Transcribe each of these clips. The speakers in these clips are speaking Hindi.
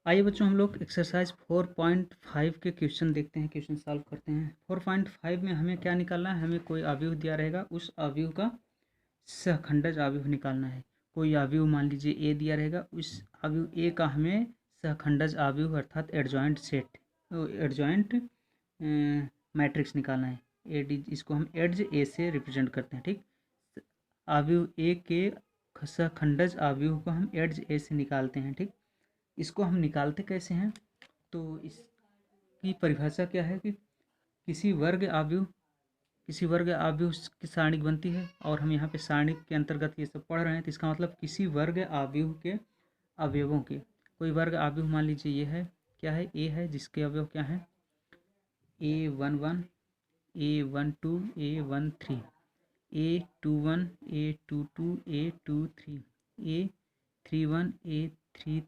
आइए बच्चों, हम लोग एक्सरसाइज 4.5 के क्वेश्चन देखते हैं, क्वेश्चन सॉल्व करते हैं। 4.5 में हमें क्या निकालना है? हमें कोई अवयव दिया रहेगा, उस अवयव का सहखंडज अवयव निकालना है। कोई अवयव मान लीजिए ए दिया रहेगा, उस अवयव ए का हमें सहखंडज अवयव अर्थात एडजॉइंट सेट, एडजॉइंट मैट्रिक्स निकालना है। एड, इसको हम एड्ज ए से रिप्रेजेंट करते हैं। ठीक, अवयव ए के सहखंडज अवयव को हम एड्ज ए से निकालते हैं। ठीक, इसको हम निकालते कैसे हैं? तो इसकी परिभाषा क्या है कि किसी वर्ग अवयव की सारणिक बनती है, और हम यहाँ पे सारणिक के अंतर्गत ये सब पढ़ रहे हैं। तो इसका मतलब किसी वर्ग अवयव के अवयवों के, कोई वर्ग अवयव मान लीजिए ये है, क्या है? ए है, जिसके अवयव क्या है? A11, A12, A13, A21, A22, A23, A31, A32,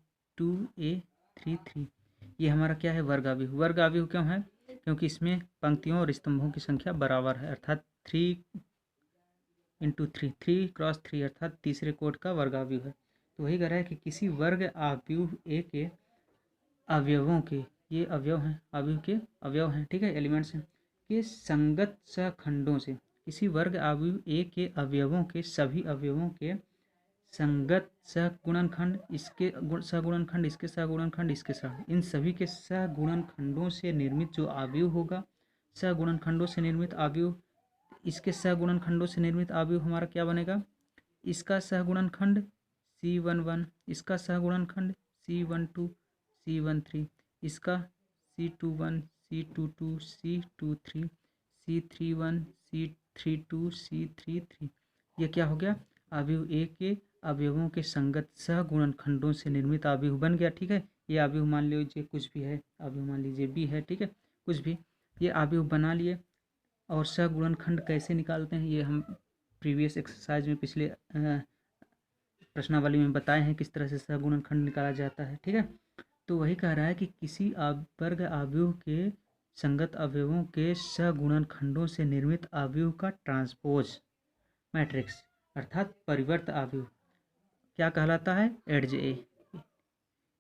A33। ये हमारा क्या है? वर्ग अवयव। वर्ग अवयव क्यों है? क्योंकि इसमें पंक्तियों और स्तंभों की संख्या बराबर है, अर्थात 3 × 3 × 3 अर्थात तीसरे कोट का वर्ग अवयव है। तो वही कह रहा है कि किसी वर्ग अवयव ए के अवयवों के, ये अवयव हैं, अवयव के अवयव हैं, ठीक है, एलिमेंट्स हैं, के संगत सहखंडों से, किसी वर्ग अवयव ए के अवयवों के सभी अवयवों के संगत सहगुणनखंड, इसके सहगुणनखंड, इसके सहगुणनखंड, इसके सह, इन सभी के सहगुणनखंडों से निर्मित जो अवयव होगा, सहगुणनखंडों से निर्मित अवयव, इसके सहगुणनखंडों से निर्मित अवयव हमारा क्या बनेगा? इसका सहगुणनखंड C11, इसका सहगुणनखंड C12, C13, इसका C21, C22, C23, C31, C32, C33। ये क्या हो गया? अवयव ए के अवयवों के संगत सहगुणनखंडों से निर्मित अवयव बन गया। ठीक है, ये अवयव मान लीजिए कुछ भी है, अवयव मान लीजिए बी है, ठीक है, कुछ भी, ये अवयव बना लिए। और सहगुणनखंड कैसे निकालते हैं ये हम प्रीवियस एक्सरसाइज में, पिछले प्रश्नावली में बताए हैं किस तरह से सहगुणनखंड निकाला जाता है। ठीक है, तो वही कह रहा है कि किसी वर्ग अवयव के संगत अवयवों के सहगुणनखंडों से निर्मित अवयव का ट्रांसपोज मैट्रिक्स अर्थात परिवर्त अवयव क्या कहलाता है? एड्ज ए,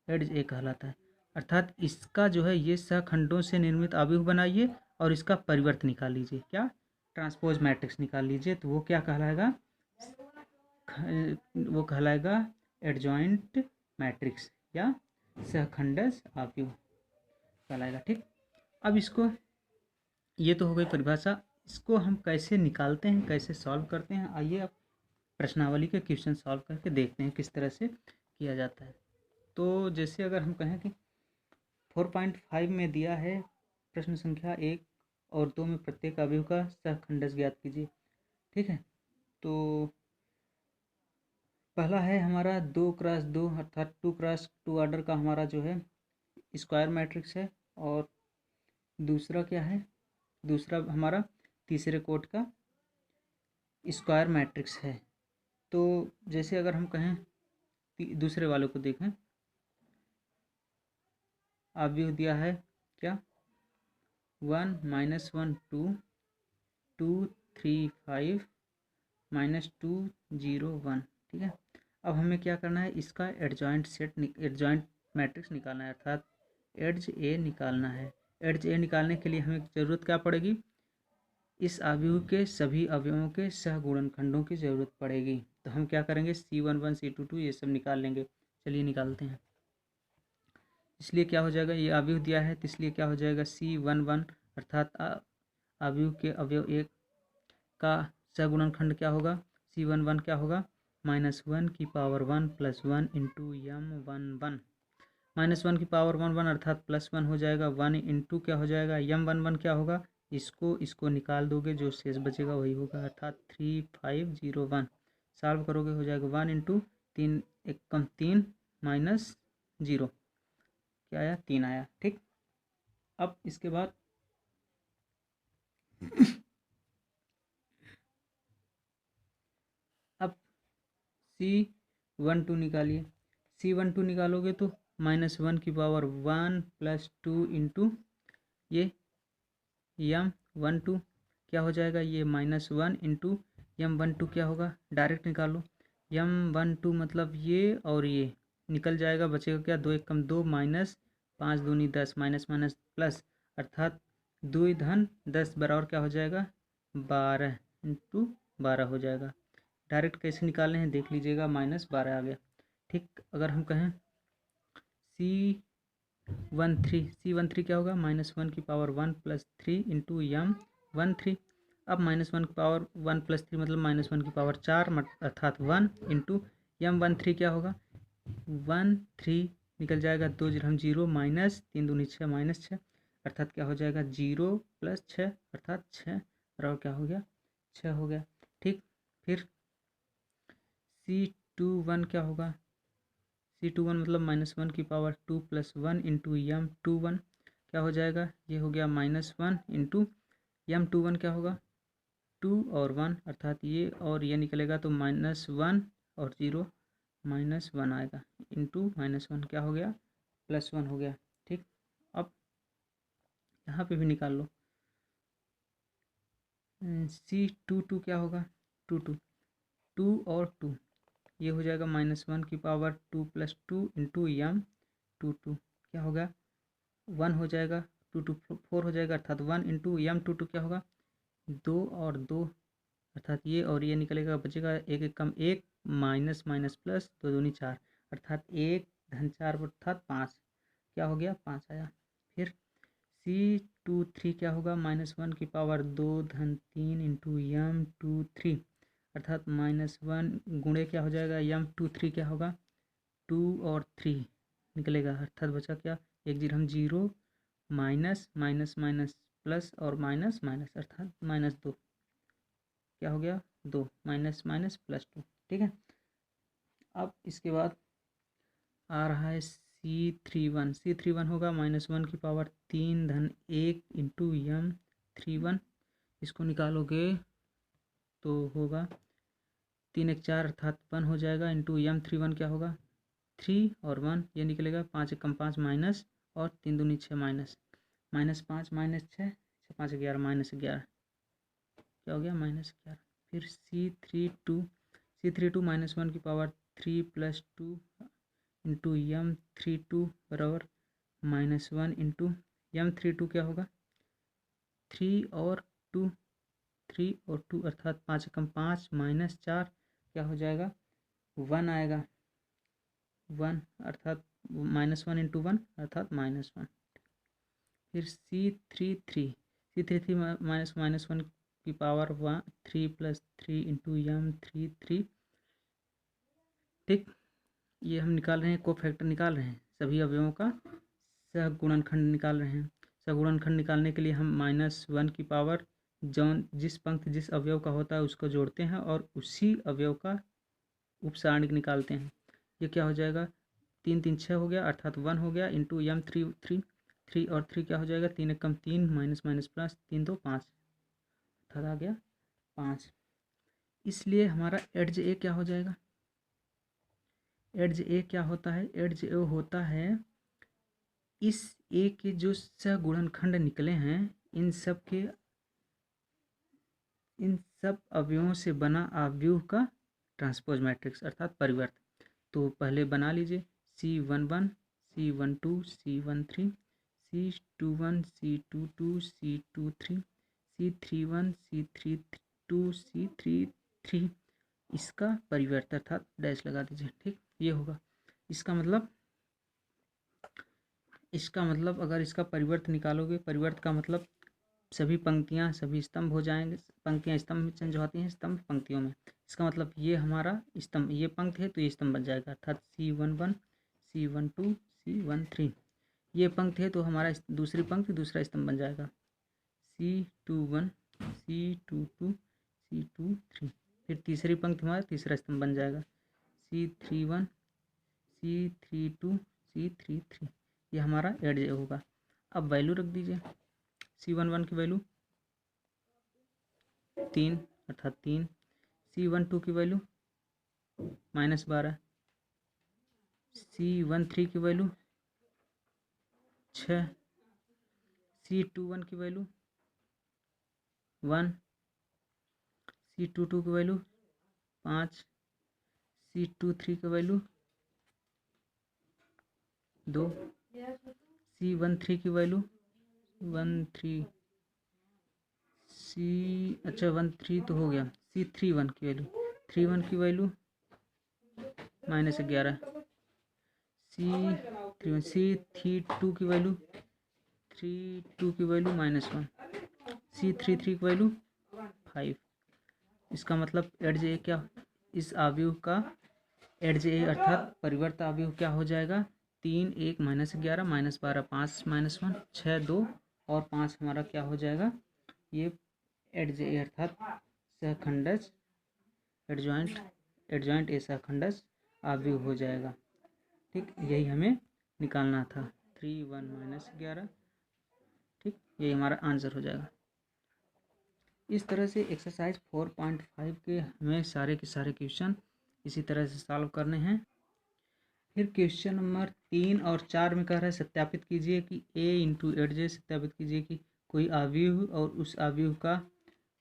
एड्ज ए कहलाता है। अर्थात इसका जो है, ये सहखंडों से निर्मित अवयव बनाइए और इसका परिवर्त निकाल लीजिए, क्या? ट्रांसपोज मैट्रिक्स निकाल लीजिए, तो वो क्या कहलाएगा? वो कहलाएगा एडजॉइंट मैट्रिक्स या सहखंडज अवयव कहलाएगा। ठीक, अब इसको, ये तो हो गई परिभाषा, इसको हम कैसे निकालते हैं, कैसे सॉल्व करते हैं? आइए अब प्रश्नावली के क्वेश्चन सॉल्व करके देखते हैं किस तरह से किया जाता है। तो जैसे अगर हम कहें कि 4.5 में दिया है प्रश्न संख्या 1 और 2 में प्रत्येक अवयव का सहखंडज ज्ञात कीजिए। ठीक है, तो पहला है हमारा 2 × 2 अर्थात 2 × 2 ऑर्डर का हमारा जो है स्क्वायर मैट्रिक्स है, और दूसरा क्या है? दूसरा हमारा तीसरे कोट का स्क्वायर मैट्रिक्स है। तो जैसे अगर हम कहें दूसरे वालों को देखें, अवयव दिया है क्या? 1 -1 2 2 3 5 -2 0 1। ठीक है, अब हमें क्या करना है? इसका एडजॉइंट सेट, एडजॉइंट मैट्रिक्स निकालना है, अर्थात एड्ज ए निकालना है। एड्ज ए निकालने के लिए हमें ज़रूरत क्या पड़ेगी? इस अवयव के सभी अवयवों के सहगुणनखंडों की ज़रूरत पड़ेगी। तो हम क्या करेंगे? C11, C22 ये सब निकाल लेंगे। चलिए निकालते हैं। इसलिए क्या हो जाएगा? ये अवयव दिया है, तो इसलिए क्या हो जाएगा? C11 अर्थात अवयव के अवयव एक का सहगुणनखंड क्या होगा? C11 क्या होगा? -1 की पावर 1 + 1 × M11, -1 की पावर 1 अर्थात +1 हो जाएगा। 1 × क्या हो जाएगा? M11 क्या होगा? इसको निकाल दोगे, जो शेष बचेगा वही होगा, अर्थात 3501। सॉल्व करोगे हो जाएगा 1 × 3 × 3 -0 क्या आया? 3 आया। ठीक, अब इसके बाद अब C12 निकालिए। C12 निकालोगे तो -1 की पावर 1 + 2 × ये M12 क्या हो जाएगा? ये -1 × M12 क्या होगा? डायरेक्ट निकालो। M12 मतलब ये और ये निकल जाएगा, बचेगा क्या, 2 1 कम 2 माइनस 5 दूनी 10 माइनस माइनस प्लस, अर्थात 2 धन 10 बराबर क्या हो जाएगा 12 इंटू 12 हो जाएगा। डायरेक्ट कैसे निकालने हैं देख लीजिएगा, -12 आ गया। ठीक, अगर हम कहें C13 क्या होगा, -1 की पावर 1 प्लस 3 इंटू M13। अब -1 की पावर 1 प्लस 3 मतलब -1 की पावर 4 अर्थात 1 इंटू M13 क्या होगा 13 निकल जाएगा, 2 जीरो हम 0 माइनस 3 दूनी 6 माइनस 6 अर्थात क्या हो जाएगा 0 प्लस 6 अर्थात 6 बराबर क्या हो गया 6 हो गया। ठीक, फिर C21 क्या होगा, C21 मतलब -1 की पावर 2 प्लस 1 इंटू M21 क्या हो जाएगा, ये हो गया -1 इंटू M21 क्या होगा 2 और 1 अर्थात ये और ये निकलेगा तो -1 और 0 -1 आएगा इंटू -1 क्या हो गया +1 हो गया। ठीक, अब यहाँ पे भी निकाल लो, C22 क्या होगा 2 और 2 ये हो जाएगा -1 की पावर 2 प्लस 2 इंटू M22 क्या होगा 1 हो जाएगा, 2 4 हो जाएगा अर्थात 1 इंटू M22 क्या होगा 2 और 2 अर्थात ये और ये निकलेगा, बचेगा 1 1 कम 1 माइनस माइनस प्लस 2 दूनी 4 अर्थात 1 धन 4 अर्थात 5 क्या हो गया 5 आया। फिर C23 क्या होगा -1 की पावर 2 धन 3 इंटू M23 अर्थात -1 गुणे क्या हो जाएगा M23 क्या होगा 2 और 3 निकलेगा अर्थात बचा क्या, एक जीरो हम 0 माइनस माइनस माइनस प्लस और माइनस माइनस अर्थात -2 क्या हो गया 2 माइनस माइनस प्लस 2। ठीक है, अब इसके बाद आ रहा है C31 होगा -1 की पावर 3 धन 1 इंटू M31 इसको निकालोगे तो होगा 3 1 4 अर्थात 1 हो जाएगा इंटू M31 क्या होगा 3 और 1 ये निकलेगा, 5 1 कम 5 माइनस और 3 दूनी 6 माइनस -5 माइनस 6 6 5 11 -11 क्या हो गया -11। फिर C32 -1 की पावर 3 प्लस 2 इंटू M32 बराबर -1 इंटू M32 क्या होगा 3 और 2 अर्थात 5 कम 5 माइनस 4 क्या हो जाएगा 1 आएगा, 1 अर्थात -1 इंटू 1 अर्थात -1। फिर C33 -1 की पावर 3 प्लस 3 इंटू M33। ठीक, ये हम निकाल रहे हैं कोफैक्टर निकाल रहे हैं, सभी अवयवों का सहगुणनखंड निकाल रहे हैं। सहगुणनखंड निकालने के लिए हम -1 की पावर जौन जिस पंक्ति जिस अवयव का होता है उसको जोड़ते हैं और उसी अवयव का उपसारणिक निकालते हैं। ये क्या हो जाएगा 3 3 6 हो गया अर्थात 1 हो गया इंटू M33 3 और 3 क्या हो जाएगा 3 1 कम 3 माइनस माइनस प्लस 3 2 5 अर्थात आ गया 5। इसलिए हमारा एड्ज ए क्या हो जाएगा, एड्ज ए क्या होता है, एड्ज ए होता है इस ए के जो सहगुणनखंड निकले हैं इन सब अवयवों से बना आव्यूह का ट्रांसपोज मैट्रिक्स अर्थात परिवर्त। तो पहले बना लीजिए C11 C12 C13 C21 C22 C23 C31 C32 C33 इसका परिवर्त अर्थात डैश लगा दीजिए। ठीक, ये होगा इसका मतलब अगर इसका परिवर्त निकालोगे, परिवर्त का मतलब सभी पंक्तियां सभी स्तंभ हो जाएंगे, पंक्तियां स्तंभ में चेंज होती हैं, स्तंभ पंक्तियों में। इसका मतलब ये हमारा स्तंभ, ये पंक्ति है तो ये स्तंभ बन जाएगा अर्थात C11 C12 C13 ये पंक्ति है तो हमारा दूसरी पंक्ति दूसरा स्तंभ बन जाएगा C21 C22 C23। फिर तीसरी पंक्ति हमारा तीसरा स्तंभ बन जाएगा C31 C32 C33 ये हमारा एड्ज होगा। अब वैल्यू रख दीजिए, C11 की वैल्यू 3 अर्थात 3, C12 की वैल्यू -12, C13 की वैल्यू 6, C21 की वैल्यू 1, C22 की वैल्यू 5, C23 की वैल्यू 2 C13 की वैल्यू 13 13 तो हो गया। C31 की वैल्यू 31 की वैल्यू -11 C32 की वैल्यू 32 की वैल्यू -1 C33 की वैल्यू 5। इसका मतलब एड्ज ए क्या, इस अवयव का एड्ज ए अर्थात परिवर्त अवयव क्या हो जाएगा 3 1 -11 -12 5 -1 6 2 और 5 हमारा क्या हो जाएगा ये एड्ज ए अर्थात सहखंडज एडजॉइंट ए सहखंडज अवयव हो जाएगा। ठीक, यही हमें निकालना था 3 1 -11। ठीक, यही हमारा आंसर हो जाएगा। इस तरह से एक्सरसाइज 4.5 के हमें सारे के सारे क्वेश्चन इसी तरह से सॉल्व करने हैं। फिर क्वेश्चन नंबर 3 और 4 में कह रहा है सत्यापित कीजिए कि a इंटू एड जे, सत्यापित कीजिए कि कोई अवयव और उस अवयव का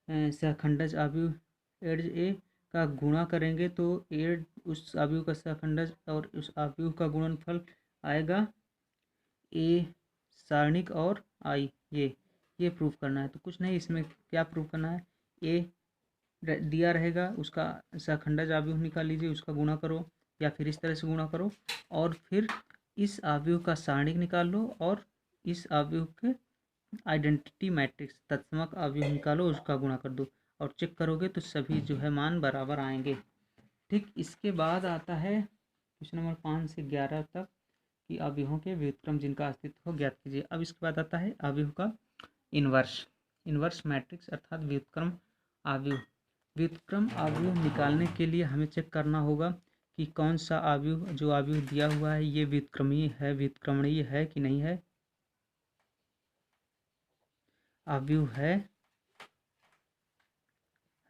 सहखंडज अवयव एड ए का गुणा करेंगे तो एड उस अवयव का सहखंडज और उस अवयव का गुणनफल आएगा ए सारणिक और आई। ये प्रूफ करना है। तो कुछ नहीं, इसमें क्या प्रूफ करना है, ए दिया रहेगा उसका सहखंडज अवयव निकाल लीजिए, उसका गुणा करो या फिर इस तरह से गुणा करो और फिर इस अवयव का सारणिक निकाल लो और इस अवयव के आइडेंटिटी मैट्रिक्स तत्समक अवयव निकालो, उसका गुणा कर दो और चेक करोगे तो सभी जो है मान बराबर आएंगे। ठीक, इसके बाद आता है क्वेश्चन नंबर 5 से 11 तक कि अवयवों के व्युत्क्रम जिनका अस्तित्व हो ज्ञात कीजिए। अब इसके बाद आता है अवयव का इनवर्स मैट्रिक्स अर्थात व्युत्क्रम अवयव। व्युत्क्रम अवयव निकालने के लिए हमें चेक करना होगा कि कौन सा अवयव जो अवयव दिया हुआ है ये व्युत्क्रमणीय है कि नहीं है, अवयव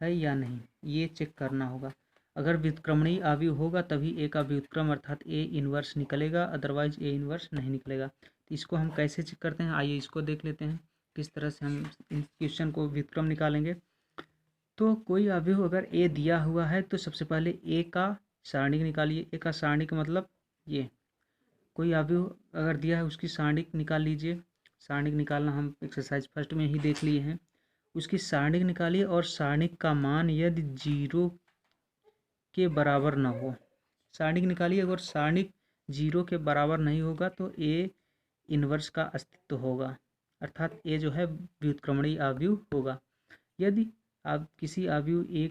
है या नहीं, ये चेक करना होगा। अगर व्युत्क्रमणीय अवयव होगा तभी ए का व्युत्क्रम अर्थात ए इनवर्स निकलेगा, अदरवाइज ए इनवर्स नहीं निकलेगा। तो इसको हम कैसे चेक करते हैं, आइए इसको देख लेते हैं किस तरह से हम इन क्वेश्चन को व्युत्क्रम निकालेंगे। तो कोई अवयव अगर ए दिया हुआ है तो सबसे पहले ए का सारणिक निकालिए। ए का सारणिक मतलब ये कोई अवयव अगर दिया है उसकी सारणिक निकाल लीजिए। सारणिक निकालना हम एक्सरसाइज फर्स्ट में ही देख लिए हैं। उसकी सारणिक निकालिए और सारणिक का मान यदि 0 के बराबर ना हो, सारणिक निकालिए, अगर सारणिक 0 के बराबर नहीं होगा तो ए इनवर्स का अस्तित्व होगा अर्थात ए जो है व्युत्क्रमणीय अवयव होगा। यदि आप किसी अवयव ए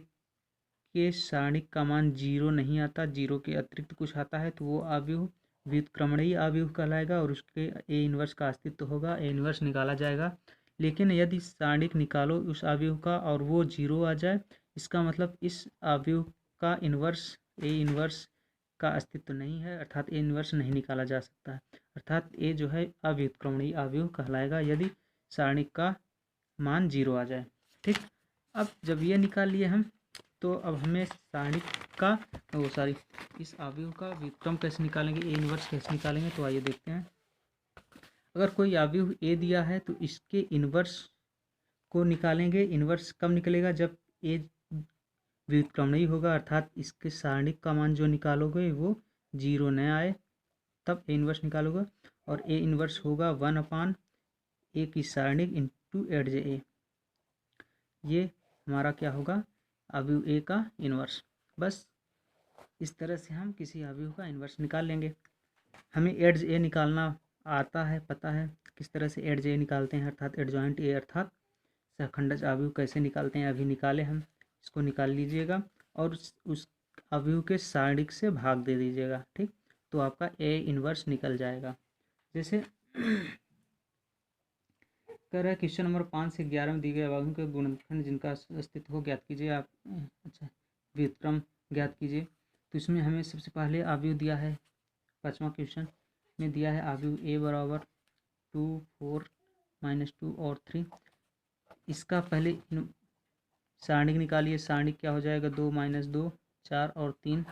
के सारणिक का मान 0 नहीं आता, 0 के अतिरिक्त कुछ आता है तो वो अवयव व्युत्क्रमणीय अवयव कहलाएगा और उसके ए इनवर्स का अस्तित्व होगा, ए इनवर्स निकाला जाएगा। लेकिन यदि सारणिक निकालो उस अवयव का और वो 0 आ जाए, इसका मतलब इस अवयव का इनवर्स ए इनवर्स का अस्तित्व नहीं है अर्थात ए इनवर्स नहीं निकाला जा सकता है, अर्थात ए जो है अव्युत्क्रमणीय अवयव कहलाएगा यदि सारणिक का मान 0 आ जाए। ठीक, अब जब ये निकाल लिए हम तो अब हमें सारणिक का इस अवयव का व्युत्क्रम कैसे निकालेंगे, ए इनवर्स कैसे निकालेंगे, तो आइए देखते हैं। अगर कोई अवयव ए दिया है तो इसके इनवर्स को निकालेंगे। इनवर्स कब निकलेगा, जब ए व्युत्क्रमणीय होगा अर्थात इसके सारणिक का मान जो निकालोगे वो 0 न आए, तब ए इनवर्स निकालोगे और ए इनवर्स होगा 1/a की सारणिक इंटू एड जे ए। ये हमारा क्या होगा, अवयव ए का इनवर्स। बस इस तरह से हम किसी अवयव का इनवर्स निकाल लेंगे। हमें एड्ज ए निकालना आता है, पता है किस तरह से एड्ज ए निकालते हैं अर्थात एडजॉइंट ए अर्थात सहखंडज अवयव कैसे निकालते हैं, अभी निकाले हम। इसको निकाल लीजिएगा और उस अवयव के सारणिक से भाग दे दीजिएगा। ठीक, तो आपका ए इनवर्स निकल जाएगा। जैसे कह रहा है क्वेश्चन नंबर 5 से 11 में दिए गए अवयवों के गुणनखंड जिनका अस्तित्व हो ज्ञात कीजिए। आप व्युत्क्रम ज्ञात कीजिए। तो इसमें हमें सबसे पहले अवयव दिया है, 5वां क्वेश्चन में दिया है अवयव ए बराबर 2 4 -2 और 3। इसका पहले सारणिक निकालिए। सारणिक क्या हो जाएगा, 2 -2 4 और 3।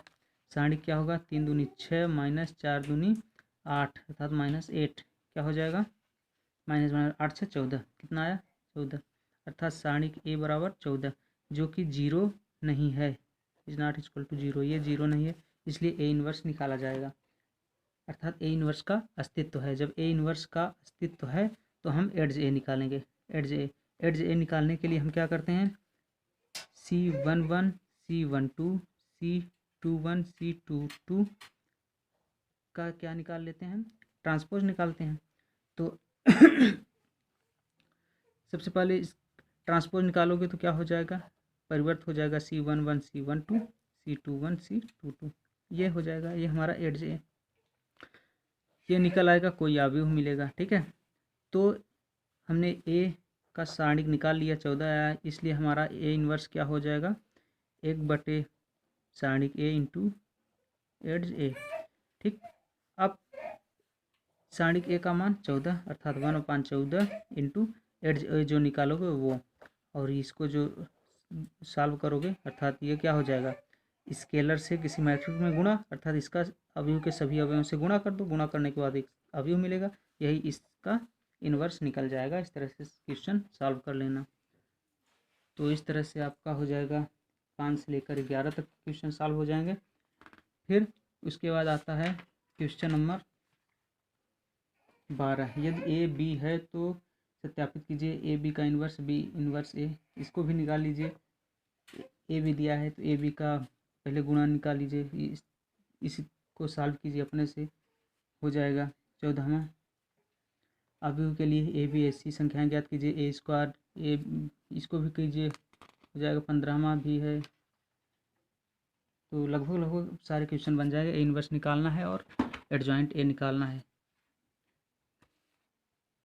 सारणिक क्या होगा, 3 दूनी 6 -4 दूनी 8 अर्थात -8 क्या हो जाएगा, -8 से 14 कितना आया 14 अर्थात सारणिक ए बराबर 14 जो कि 0 नहीं है, इज नॉट इक्वल टू 0, ये 0 नहीं है इसलिए ए इनवर्स निकाला जाएगा। अर्थात ए इन्वर्स का अस्तित्व है। जब ए इन्वर्स का अस्तित्व है तो हम एड्ज ए निकालेंगे। एड्ज ए निकालने के लिए हम क्या करते हैं, C11 C12 C21 C22 का क्या निकाल लेते हैं, ट्रांसपोज निकालते हैं। तो सबसे पहले इस ट्रांसपोज निकालोगे तो क्या हो जाएगा, परिवर्त हो जाएगा C11 C12 C21 C22, ये हो जाएगा, ये हमारा एड्ज ए। ये निकल आएगा, कोई अवयव मिलेगा। ठीक है, तो हमने ए का सारणिक निकाल लिया, 14 आया, इसलिए हमारा ए इन्वर्स क्या हो जाएगा, 1/, सारणिक ए इंटू एड्ज ए। ठीक, अब सारणिक ए का मान 14 अर्थात 1/14 इंटू एड्ज ए जो निकालोगे वो, और इसको जो सॉल्व करोगे अर्थात ये क्या हो जाएगा, स्केलर से किसी मैट्रिक्स में गुणा, अर्थात इसका अवयव के सभी अवयवों से गुणा कर दो, गुणा करने के बाद एक अवयव मिलेगा, यही इसका इन्वर्स निकल जाएगा। इस तरह से क्वेश्चन सॉल्व कर लेना। तो इस तरह से आपका हो जाएगा 5 से लेकर 11 तक क्वेश्चन सॉल्व हो जाएंगे। फिर उसके बाद आता है क्वेश्चन नंबर 12। यदि ए बी है तो सत्यापित कीजिए ए बी का इन्वर्स बी इन्वर्स ए, इसको भी निकाल लीजिए। ए बी दिया है तो ए बी का पहले गुणा निकाल लीजिए, इसको सॉल्व कीजिए, अपने से हो जाएगा। 14वां अवयव के लिए ए बी ऐसी संख्याएं ज्ञात कीजिए, ए स्क्वायर ए, इसको भी कीजिए, हो जाएगा। 15वां भी है। तो लगभग सारे क्वेश्चन बन जाएंगे। ए इन्वर्स निकालना है और एडजॉइंट ए निकालना है।